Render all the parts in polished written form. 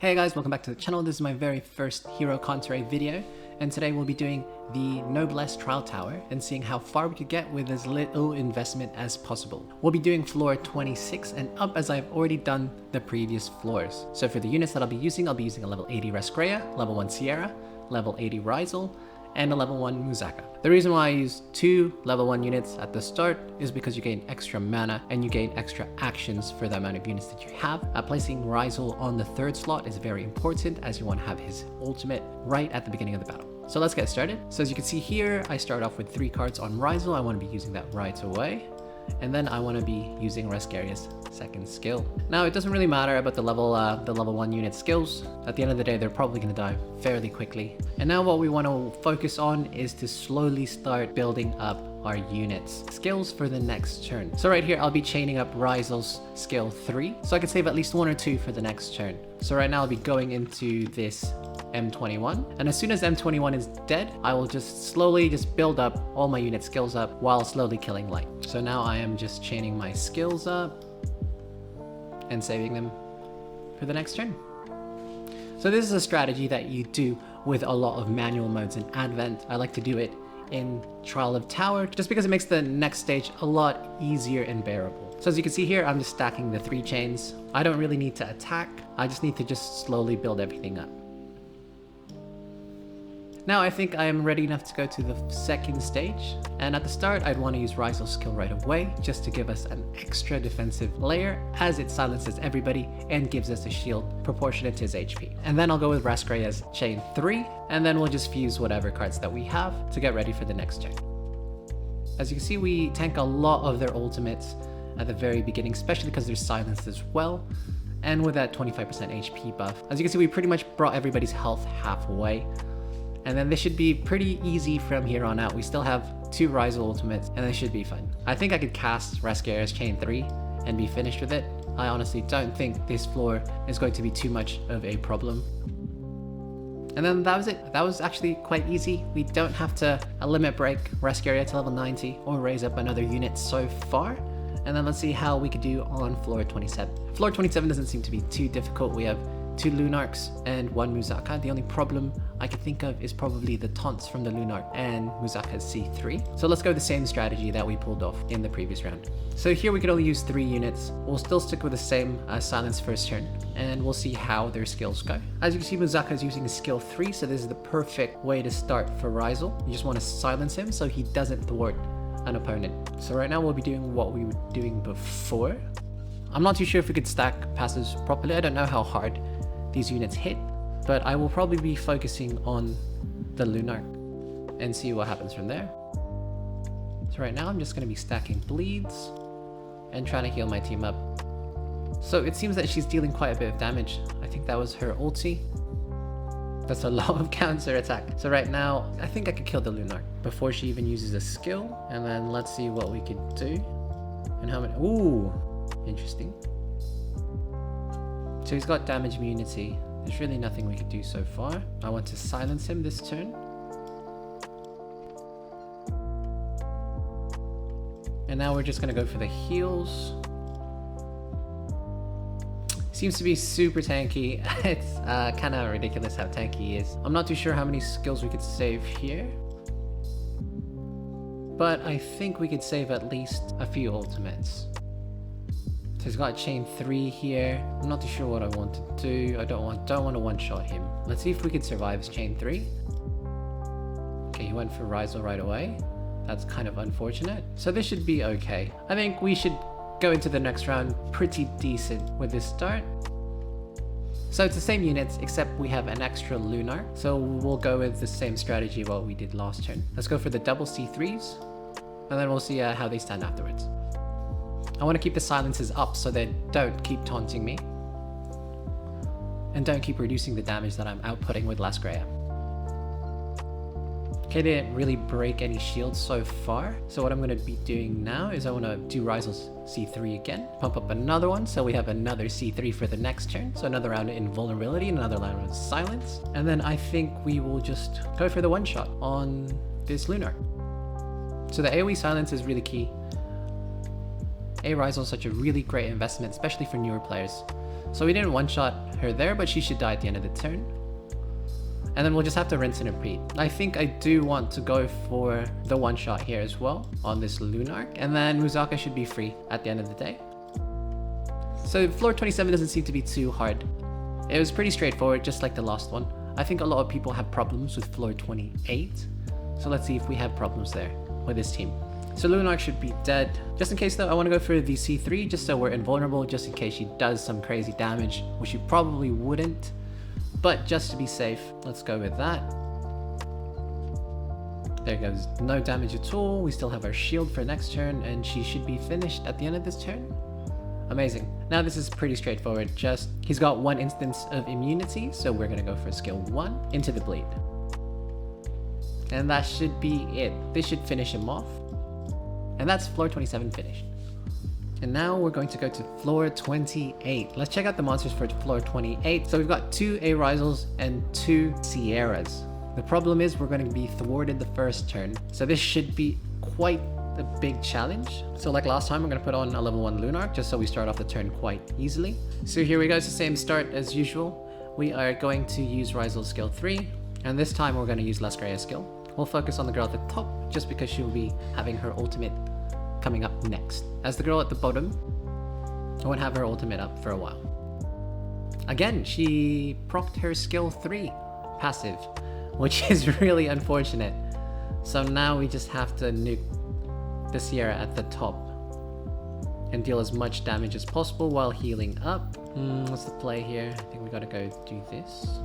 Hey guys, welcome back to the channel. This is my very first Hero Cantare video, and today we'll be doing the Noblesse trial tower and seeing how far we could get with as little investment as possible. We'll be doing floor 26 and up as I've already done the previous floors. So for the units that I'll be using a level 80 Raskrea, level 1 Sierra, level 80 Raizel, and a level 1 Musaka. The reason why I use 2 level 1 units at the start is because you gain extra mana and you gain extra actions for the amount of units that you have. Placing Raizel on the 3rd slot is very important as you want to have his ultimate right at the beginning of the battle. So let's get started. So as you can see here, I start off with 3 cards on Raizel. I want to be using that right away. And then I want to be using Raskrea's second skill. Now it doesn't really matter about the level 1 unit skills. At the end of the day, they're probably going to die fairly quickly. And now what we want to focus on is to slowly start building up our units skills for the next turn. So right here, I'll be chaining up Raizel's skill 3, so I can save at least 1 or 2 for the next turn. So right now I'll be going into this M21, and as soon as M21 is dead, I will just slowly build up all my unit skills up while slowly killing light. So now I am just chaining my skills up and saving them for the next turn. So this is a strategy that you do with a lot of manual modes in Advent. I like to do it in Trial of Tower just because it makes the next stage a lot easier and bearable. So as you can see here, I'm just stacking the 3 chains. I don't really need to attack. I just need to just slowly build everything up. Now I think I am ready enough to go to the 2nd stage, and at the start I'd want to use Raizel's skill right away just to give us an extra defensive layer as it silences everybody and gives us a shield proportionate to his HP. And then I'll go with Raskrea's chain 3, and then we'll just fuse whatever cards that we have to get ready for the next turn. As you can see, we tank a lot of their ultimates at the very beginning, especially because they're silenced as well, and with that 25% HP buff. As you can see, we pretty much brought everybody's health halfway. And then this should be pretty easy from here on out. We still have 2 Raizel ultimates, and this should be fun. I think I could cast Raskrea's chain 3 and be finished with it. I honestly don't think this floor is going to be too much of a problem. And then that was it. That was actually quite easy. We don't have to limit break Raskrea to level 90 or raise up another unit so far. And then let's see how we could do on floor 27. Floor 27 doesn't seem to be too difficult. We have 2 Lunarks and 1 Musaka. The only problem I could think of is probably the taunts from the Lunark and Musaka's C3. So let's go the same strategy that we pulled off in the previous round. So here we could only use 3 units. We'll still stick with the same silence first turn, and we'll see how their skills go. As you can see, Musaka is using a skill 3, so this is the perfect way to start for Raizel. You just want to silence him so he doesn't thwart an opponent. So right now we'll be doing what we were doing before. I'm not too sure if we could stack passes properly. I don't know how hard these units hit, but I will probably be focusing on the Lunark and see what happens from there. So right now I'm just going to be stacking bleeds and trying to heal my team up. So it seems that she's dealing quite a bit of damage. I think that was her ulti. That's a lot of counter attack. So right now I think I could kill the Lunark before she even uses a skill, and then let's see what we could do and how many. Ooh, interesting. So he's got damage immunity. There's really nothing we could do so far. I want to silence him this turn. And now we're just going to go for the heals. Seems to be super tanky. It's kind of ridiculous how tanky he is. I'm not too sure how many skills we could save here, but I think we could save at least a few ultimates. So he's got chain 3 here. I'm not too sure what I want to do. I don't want to one-shot him. Let's see if we could survive his chain 3. Okay, he went for Raizel right away. That's kind of unfortunate. So this should be okay. I think we should go into the next round pretty decent with this start. So it's the same units, except we have an extra Lunar. So we'll go with the same strategy what we did last turn. Let's go for the double C3s, and then we'll see how they stand afterwards. I want to keep the silences up so they don't keep taunting me and don't keep reducing the damage that I'm outputting with Raskrea. Okay, they didn't really break any shields so far. So what I'm going to be doing now is I want to do Raizel's C3 again, pump up another one so we have another C3 for the next turn. So another round in vulnerability, another round of silence. And then I think we will just go for the one-shot on this Lunar. So the AoE silence is really key. Raizel is such a really great investment, especially for newer players. So we didn't one-shot her there, but she should die at the end of the turn. And then we'll just have to rinse and repeat. I think I do want to go for the one-shot here as well on this Lunark. And then Muzaka should be free at the end of the day. So floor 27 doesn't seem to be too hard. It was pretty straightforward, just like the last one. I think a lot of people have problems with floor 28. So let's see if we have problems there with this team. So Lunark should be dead. Just in case though, I want to go for the C3 just so we're invulnerable, just in case she does some crazy damage, which she probably wouldn't. But just to be safe, let's go with that. There goes, no damage at all. We still have our shield for next turn, and she should be finished at the end of this turn. Amazing. Now this is pretty straightforward. Just, he's got one instance of immunity, so we're gonna go for skill 1 into the bleed. And that should be it. This should finish him off. And that's floor 27 finished. And now we're going to go to floor 28. Let's check out the monsters for floor 28. So we've got 2 Raizels and 2 Sierras. The problem is we're going to be thwarted the first turn. So this should be quite a big challenge. So like last time, we're going to put on a level 1 Lunark just so we start off the turn quite easily. So here we go. It's the same start as usual. We are going to use Raizel's skill 3. And this time we're going to use Raskrea's skill. We'll focus on the girl at the top just because she'll be having her ultimate coming up next. As the girl at the bottom, I won't have her ultimate up for a while. Again, she procced her skill 3 passive, which is really unfortunate. So now we just have to nuke the Sierra at the top and deal as much damage as possible while healing up. What's the play here? I think we gotta go do this.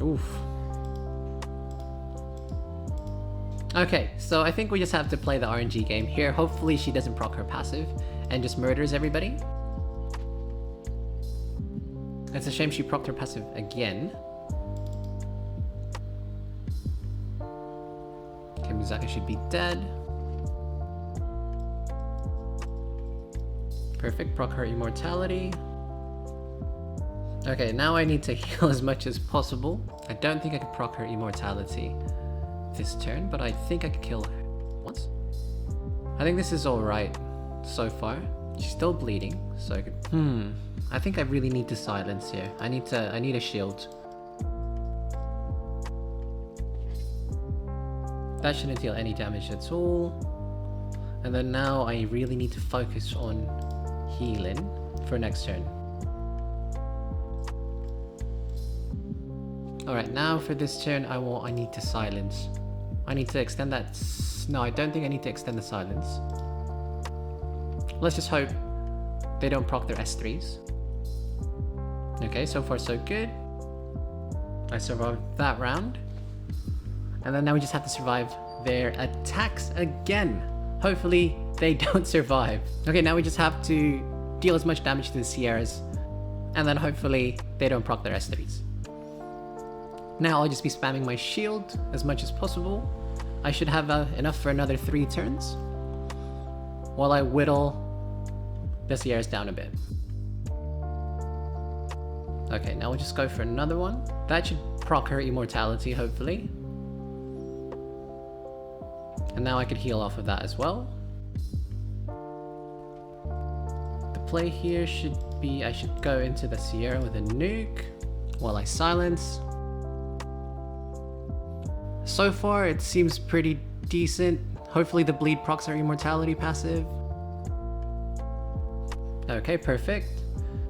Oof. Okay, so I think we just have to play the RNG game here. Hopefully she doesn't proc her passive and just murders everybody. It's a shame she procced her passive again. Okay, Muzaka should be dead. Perfect, proc her immortality. Okay, now I need to heal as much as possible. I don't think I can proc her immortality this turn, but I think I could kill her once. I think this is alright so far. She's still bleeding, so I could... I think I really need to silence here. I need a shield. That shouldn't deal any damage at all. And then now I really need to focus on healing for next turn. Alright, now for this turn I need to silence. I need to extend that... No, I don't think I need to extend the silence. Let's just hope they don't proc their S3s. Okay, so far so good. I survived that round. And then now we just have to survive their attacks again. Hopefully they don't survive. Okay, now we just have to deal as much damage to the Sierras. And then hopefully they don't proc their S3s. Now I'll just be spamming my shield as much as possible. I should have enough for another 3 turns while I whittle the Sierras down a bit. Okay, now we'll just go for another one. That should proc her immortality, hopefully. And now I could heal off of that as well. The play here should be, I should go into the Sierra with a nuke while I silence. So far, it seems pretty decent. Hopefully the bleed procs her immortality passive. Okay, perfect.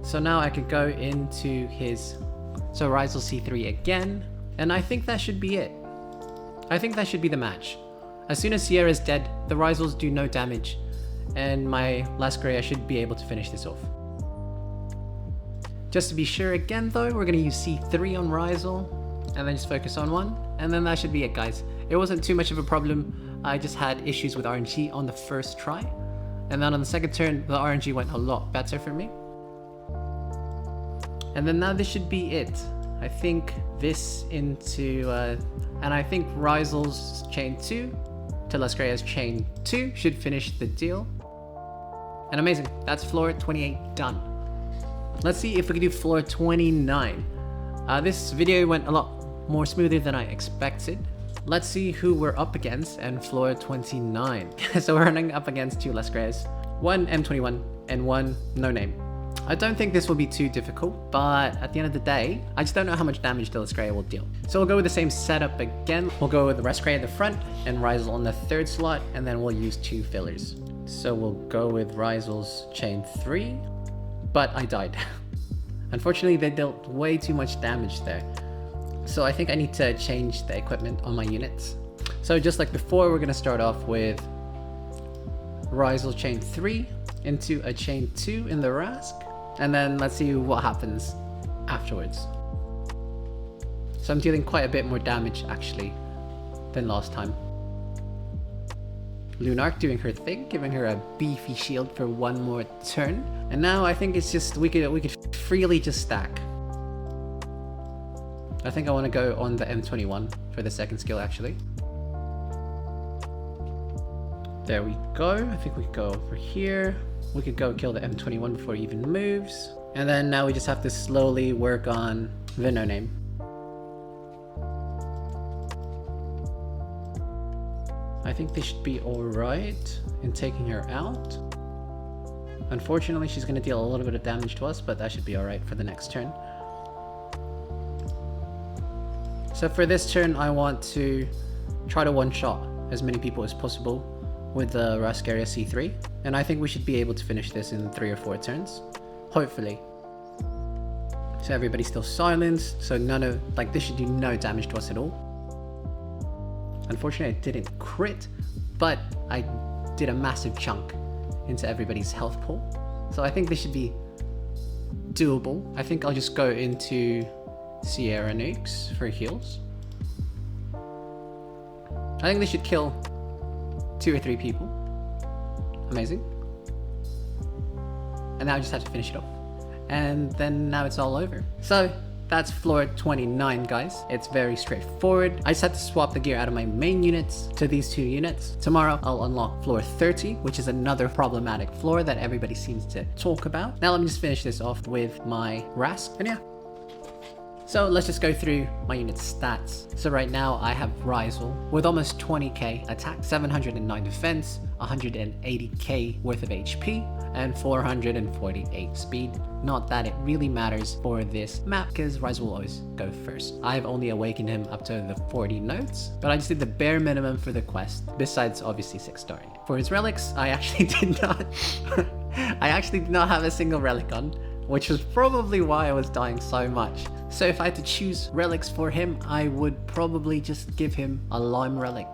So now I could go into his... So Raizel C3 again. And I think that should be it. I think that should be the match. As soon as Sierra is dead, the Raizels do no damage. And my Raskrea should be able to finish this off. Just to be sure again though, we're going to use C3 on Raizel. And then just focus on one. And then that should be it, guys. It wasn't too much of a problem. I just had issues with RNG on the first try. And then on the second turn, the RNG went a lot better for me. And then now this should be it. I think this into... and I think Raizel's chain 2 to Raskrea's chain 2 should finish the deal. And amazing. That's floor 28 done. Let's see if we can do floor 29. This video went a lot more smoother than I expected. Let's see who we're up against and floor 29. So we're running up against 2 Raskreas, 1 M21, and one no name. I don't think this will be too difficult, but at the end of the day, I just don't know how much damage the Raskrea will deal. So we'll go with the same setup again. We'll go with the Raskrea at the front and Raizel on the third slot, and then we'll use 2 fillers. So we'll go with Raizel's chain 3, but I died. Unfortunately, they dealt way too much damage there. So I think I need to change the equipment on my units. So just like before, we're gonna start off with Raizel chain 3 into a chain 2 in the Rask. And then let's see what happens afterwards. So I'm dealing quite a bit more damage actually than last time. Lunark doing her thing, giving her a beefy shield for one more turn. And now I think it's just, we could freely just stack. I think I want to go on the M21 for the second skill actually. There we go. I think we go over here. We could go kill the M21 before he even moves. And then now we just have to slowly work on the no name. I think they should be alright in taking her out. Unfortunately, she's going to deal a little bit of damage to us, but that should be alright for the next turn. So for this turn, I want to try to one-shot as many people as possible with the Raskrea C3, and I think we should be able to finish this in 3 or 4 turns, hopefully. So everybody's still silenced, so this should do no damage to us at all. Unfortunately, I didn't crit, but I did a massive chunk into everybody's health pool, so I think this should be doable. I think I'll just go into Sierra nukes for heals. I think they should kill 2 or 3 people. Amazing. And now I just have to finish it off. And then now it's all over. So that's floor 29, guys. It's very straightforward. I just had to swap the gear out of my main units to these 2 units. Tomorrow I'll unlock floor 30, which is another problematic floor that everybody seems to talk about. Now let me just finish this off with my Rask. And yeah. So let's just go through my unit stats. So right now I have Raizel with almost 20k attack, 709 defense, 180k worth of HP, and 448 speed. Not that it really matters for this map because Raizel will always go first. I've only awakened him up to the 40 notes, but I just did the bare minimum for the quest, besides obviously 6-starring. For his relics, I actually did not have a single relic on, which was probably why I was dying so much. So if I had to choose relics for him, I would probably just give him a Lime relic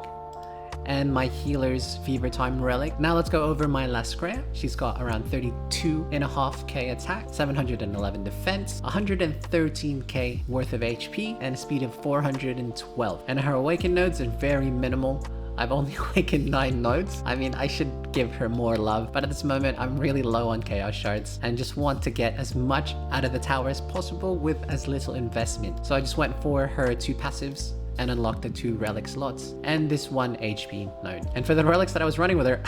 and my healer's Fever Time relic. Now let's go over my Raskrea. She's got around 32.5k attack, 711 defense, 113k worth of HP, and a speed of 412. And her awakened nodes are very minimal. I've only awakened 9 nodes. I mean, I should give her more love, but at this moment, I'm really low on Chaos Shards and just want to get as much out of the tower as possible with as little investment. So I just went for her 2 passives and unlocked the 2 relic slots and this 1 HP node. And for the relics that I was running with her,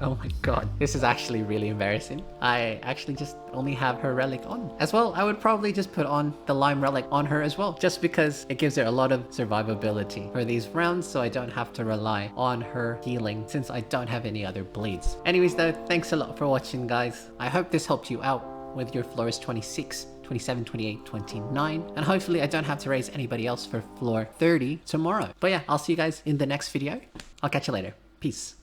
oh my god, this is actually really embarrassing. I actually just only have her relic on. As well, I would probably just put on the Lime relic on her as well, just because it gives her a lot of survivability for these rounds, so I don't have to rely on her healing since I don't have any other bleeds. Anyways though, thanks a lot for watching, guys. I hope this helped you out with your floors 26, 27, 28, 29, and hopefully I don't have to raise anybody else for floor 30 tomorrow. But yeah, I'll see you guys in the next video. I'll catch you later. Peace.